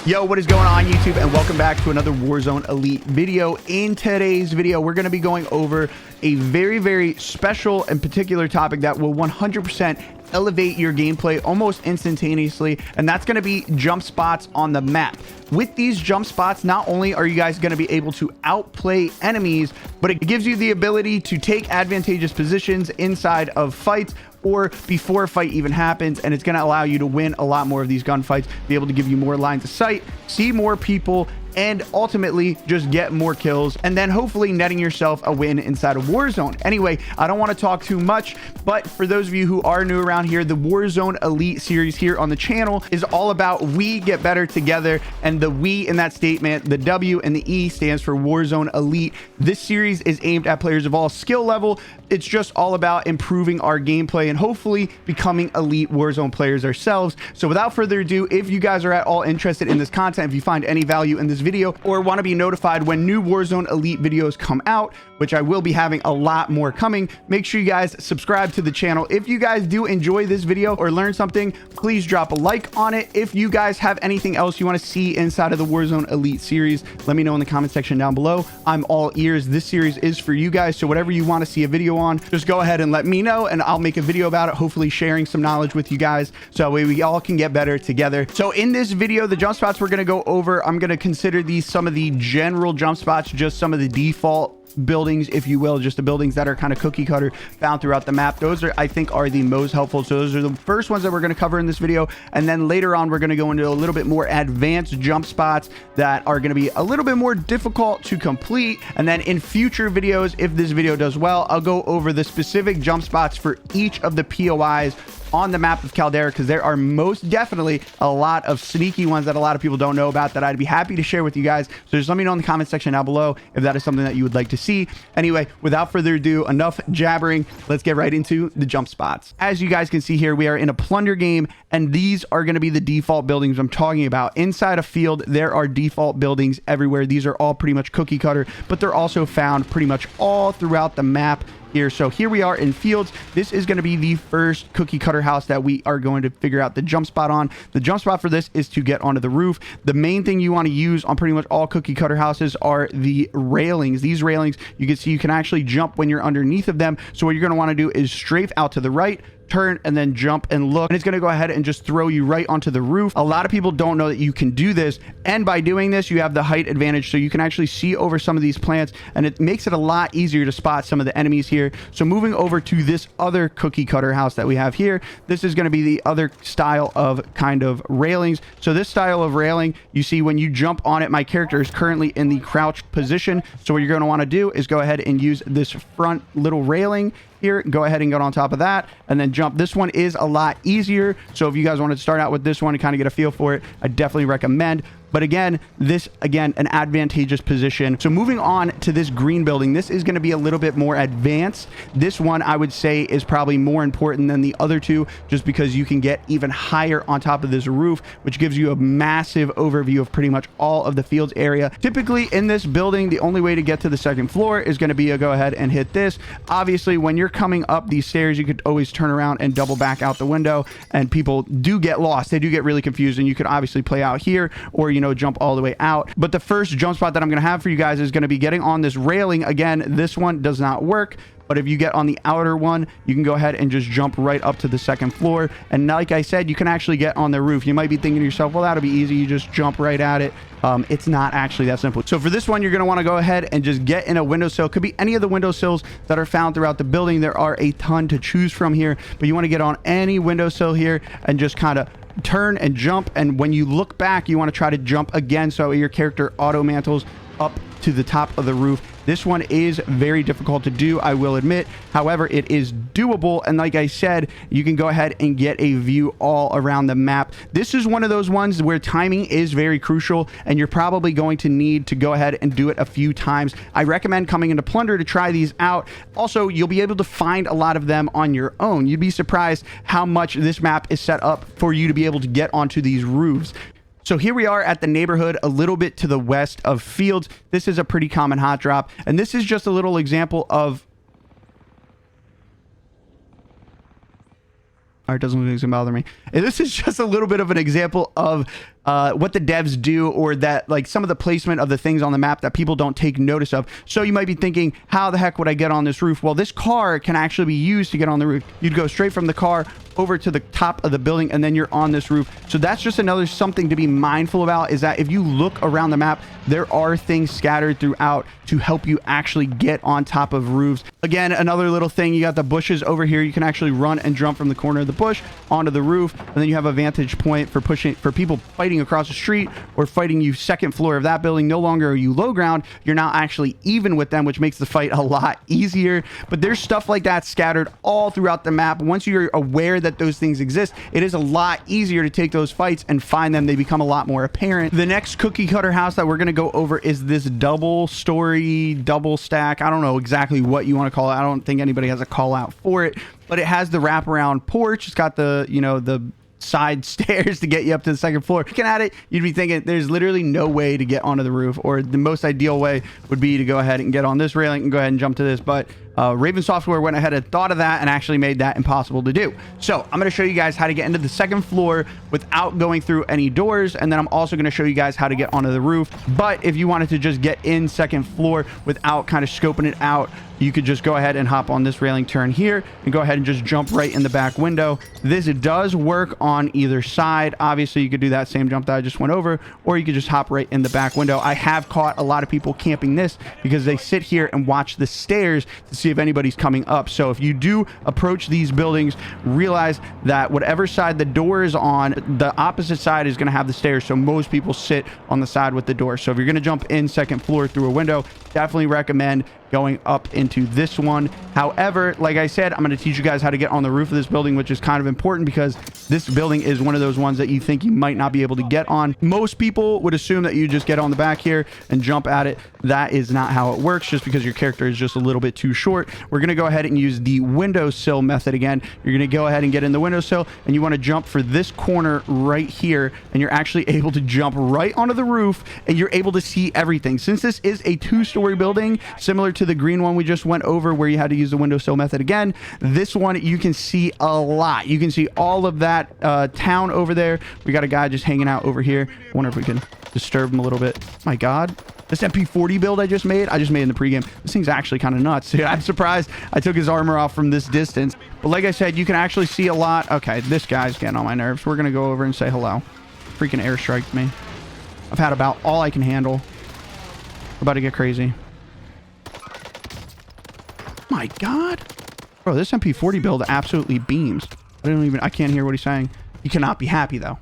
Yo, what is going on YouTube, and welcome back to another Warzone Elite video. In today's video, we're going to be going over a very special and particular topic that will 100% elevate your gameplay almost instantaneously, and that's going to be jump spots on the map. With these jump spots, not only are you guys going to be able to outplay enemies, but it gives you the ability to take advantageous positions inside of fights or before a fight even happens, and it's going to allow you to win a lot more of these gunfights, be able to give you more lines of sight, see more people, and ultimately just get more kills, and then hopefully netting yourself a win inside of Warzone. Anyway, I don't want to talk too much, but for those of you who are new around here, the Warzone Elite series here on the channel is all about we get better together, and the we in that statement, the W and the E, stands for Warzone Elite. This series is aimed at players of all skill level. It's just all about improving our gameplay and hopefully becoming elite Warzone players ourselves. So without further ado, if you guys are at all interested in this content, if you find any value in this video or want to be notified when new Warzone Elite videos come out, which I will be having a lot more coming, make sure you guys subscribe to the channel. If you guys do enjoy this video or learn something, please drop a like on it. If you guys have anything else you want to see inside of the Warzone Elite series, let me know in the comment section down below. I'm all ears. This series is for you guys, so whatever you want to see a video on, just go ahead and let me know, and I'll make a video about it, hopefully sharing some knowledge with you guys, so that way we all can get better together. So in this video, the jump spots we're going to go over, I'm going to consider these some of the general jump spots, just some of the default buildings, if you will, just the buildings that are kind of cookie cutter found throughout the map. Those are, I think, are the most helpful. So those are the first ones that we're going to cover in this video, and then later on we're going to go into a little bit more advanced jump spots that are going to be a little bit more difficult to complete. And then in future videos, if this video does well, I'll go over the specific jump spots for each of the POIs on the map of Caldera, because there are most definitely a lot of sneaky ones that a lot of people don't know about that I'd be happy to share with you guys. So just let me know in the comment section down below if that is something that you would like to see. Anyway, without further ado, enough jabbering, let's get right into the jump spots. As you guys can see here, we are in a plunder game, and these are going to be the default buildings I'm talking about. Inside a field, there are default buildings everywhere. These are all pretty much cookie cutter, but they're also found pretty much all throughout the map here. So here we are in fields. This is going to be the first cookie cutter house that we are going to figure out the jump spot on. The jump spot for this is to get onto the roof. The main thing you want to use on pretty much all cookie cutter houses are the railings. These railings, you can see you can actually jump when you're underneath of them. So what you're going to want to do is strafe out to the right, turn, and then jump and look, and it's going to go ahead and just throw you right onto the roof. A lot of people don't know that you can do this, and by doing this you have the height advantage, so you can actually see over some of these plants, and it makes it a lot easier to spot some of the enemies here. So moving over to this other cookie cutter house that we have here, this is going to be the other style of kind of railings. So this style of railing, you see when you jump on it, my character is currently in the crouched position, so what you're going to want to do is go ahead and use this front little railing here, go ahead and get on top of that and then jump. This one is a lot easier, so if you guys want to start out with this one and kind of get a feel for it, I definitely recommend. But again, an advantageous position. So moving on to this green building, this is going to be a little bit more advanced. This one I would say is probably more important than the other two, just because you can get even higher on top of this roof, which gives you a massive overview of pretty much all of the fields area. Typically in this building, the only way to get to the second floor is going to be to go ahead and hit this. Obviously, when you're coming up these stairs, you could always turn around and double back out the window, and people do get lost. They do get really confused, and you could obviously play out here, or you know, jump all the way out. But the first jump spot that I'm going to have for you guys is going to be getting on this railing. Again, this one does not work, but if you get on the outer one, you can go ahead and just jump right up to the second floor. And like I said, you can actually get on the roof. You might be thinking to yourself, well, that'll be easy, you just jump right at it. It's not actually that simple. So for this one, you're going to want to go ahead and just get in a windowsill. Could be any of the windowsills that are found throughout the building. There are a ton to choose from here, but you want to get on any windowsill here and just kind of turn and jump, and when you look back, you want to try to jump again so your character auto mantles up to the top of the roof. This one is very difficult to do, I will admit. However, it is doable, and like I said, you can go ahead and get a view all around the map. This is one of those ones where timing is very crucial, and you're probably going to need to go ahead and do it a few times. I recommend coming into Plunder to try these out. Also, you'll be able to find a lot of them on your own. You'd be surprised how much this map is set up for you to be able to get onto these roofs. So here we are at the neighborhood a little bit to the west of fields. This is a pretty common hot drop, and this is just a little example of All right, doesn't look like it's gonna bother me. And this is just a little bit of an example of what the devs do, or that like some of the placement of the things on the map that people don't take notice of. So you might be thinking, how the heck would I get on this roof? Well, this car can actually be used to get on the roof. You'd go straight from the car over to the top of the building, and then you're on this roof. So that's just another something to be mindful about, is that if you look around the map, there are things scattered throughout to help you actually get on top of roofs. Again, another little thing, you got the bushes over here. You can actually run and jump from the corner of the bush onto the roof, and then you have a vantage point for people fighting across the street or fighting you second floor of that building. No longer are you low ground, you're now actually even with them, which makes the fight a lot easier. But there's stuff like that scattered all throughout the map. Once you're aware that those things exist, it is a lot easier to take those fights and find them. They become a lot more apparent. The next cookie cutter house that we're going to go over is this double story, double stack. I don't know exactly what you want to call it. I don't think anybody has a call out for it, but it has the wraparound porch. It's got the, you know, the side stairs to get you up to the second floor. Looking at it, you'd be thinking there's literally no way to get onto the roof, or the most ideal way would be to go ahead and get on this railing and go ahead and jump to this. But Raven Software went ahead and thought of that and actually made that impossible to do. So I'm going to show you guys how to get into the second floor without going through any doors, and then I'm also going to show you guys how to get onto the roof. But if you wanted to just get in second floor without kind of scoping it out, you could just go ahead and hop on this railing, turn here, and go ahead and just jump right in the back window. This does work on either side. Obviously, you could do that same jump that I just went over, or you could just hop right in the back window. I have caught a lot of people camping this because they sit here and watch the stairs to see if anybody's coming up. So if you do approach these buildings, realize that whatever side the door is on, the opposite side is going to have the stairs. So most people sit on the side with the door. So if you're going to jump in second floor through a window, definitely recommend going up into this one. However, like I said, I'm going to teach you guys how to get on the roof of this building, which is kind of important because this building is one of those ones that you think you might not be able to get on. Most people would assume that you just get on the back here and jump at it. That is not how it works, just because your character is just a little bit too short. We're going to go ahead and use the windowsill method again. You're going to go ahead and get in the windowsill, and you want to jump for this corner right here, and you're actually able to jump right onto the roof, and you're able to see everything. Since this is a two-story building, similar to the green one we just went over where you had to use the windowsill method again, this one you can see a lot. You can see all of that town over there. We got a guy just hanging out over here. I wonder if we can disturb him a little bit. My God, this MP40 build I just made in the pregame. This thing's actually kind of nuts. I'm surprised I took his armor off from this distance. But like I said, you can actually see a lot. Okay, this guy's getting on my nerves. We're gonna go over and say hello. Freaking airstriked me. I've had about all I can handle. We're about to get crazy. My God, bro, this MP40 build absolutely beams. I can't hear what he's saying. You cannot be happy though.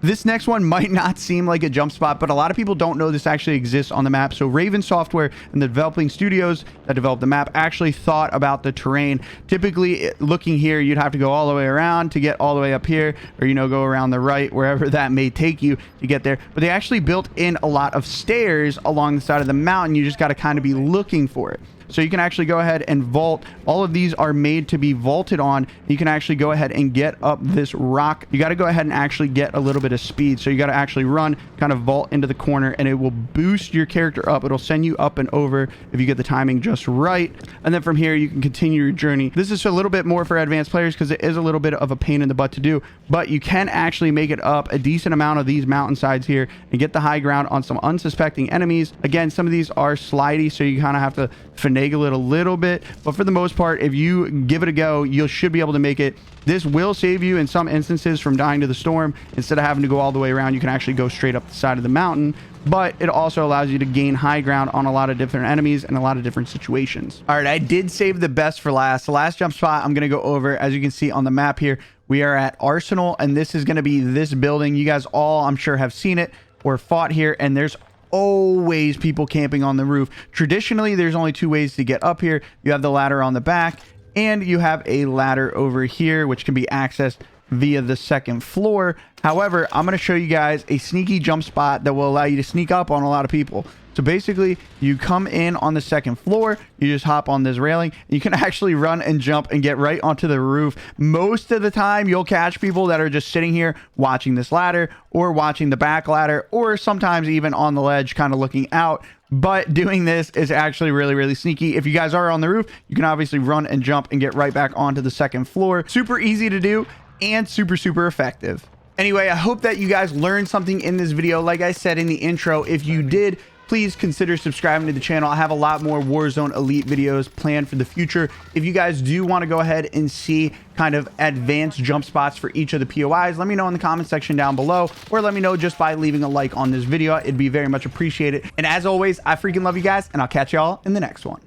This next one might not seem like a jump spot, but a lot of people don't know this actually exists on the map. So Raven Software and the developing studios that developed the map actually thought about the terrain. Typically, looking here, you'd have to go all the way around to get all the way up here, or, you know, go around the right, wherever that may take you to get there. But they actually built in a lot of stairs along the side of the mountain. You just got to kind of be looking for it. So you can actually go ahead and vault. All of these are made to be vaulted on. You can actually go ahead and get up this rock. You got to go ahead and actually get a little bit of speed. So you got to actually run, kind of vault into the corner, and it will boost your character up. It'll send you up and over if you get the timing just right. And then from here, you can continue your journey. This is a little bit more for advanced players because it is a little bit of a pain in the butt to do, but you can actually make it up a decent amount of these mountainsides here and get the high ground on some unsuspecting enemies. Again, some of these are slidey, so you kind of have to finagle it a little bit, but for the most part, if you give it a go, you should be able to make it. This will save you in some instances from dying to the storm. Instead of having to go all the way around, you can actually go straight up the side of the mountain, but it also allows you to gain high ground on a lot of different enemies and a lot of different situations. All right, I did save the best for last. The last jump spot I'm going to go over, as you can see on the map here, we are at Arsenal, and this is going to be this building. You guys all, I'm sure, have seen it or fought here, and there's always people camping on the roof. Traditionally, there's only two ways to get up here. You have the ladder on the back, and you have a ladder over here, which can be accessed via the second floor. However, I'm going to show you guys a sneaky jump spot that will allow you to sneak up on a lot of people. So basically, you come in on the second floor, you just hop on this railing, and you can actually run and jump and get right onto the roof. Most of the time, you'll catch people that are just sitting here watching this ladder or watching the back ladder, or sometimes even on the ledge kind of looking out. But doing this is actually really, really sneaky. If you guys are on the roof, you can obviously run and jump and get right back onto the second floor. Super easy to do. and super, super effective. Anyway, I hope that you guys learned something in this video. Like I said in the intro, if you did, please consider subscribing to the channel. I have a lot more Warzone Elite videos planned for the future. If you guys do want to go ahead and see kind of advanced jump spots for each of the POIs, let me know in the comment section down below, or let me know just by leaving a like on this video. It'd be very much appreciated. And as always, I freaking love you guys, and I'll catch y'all in the next one.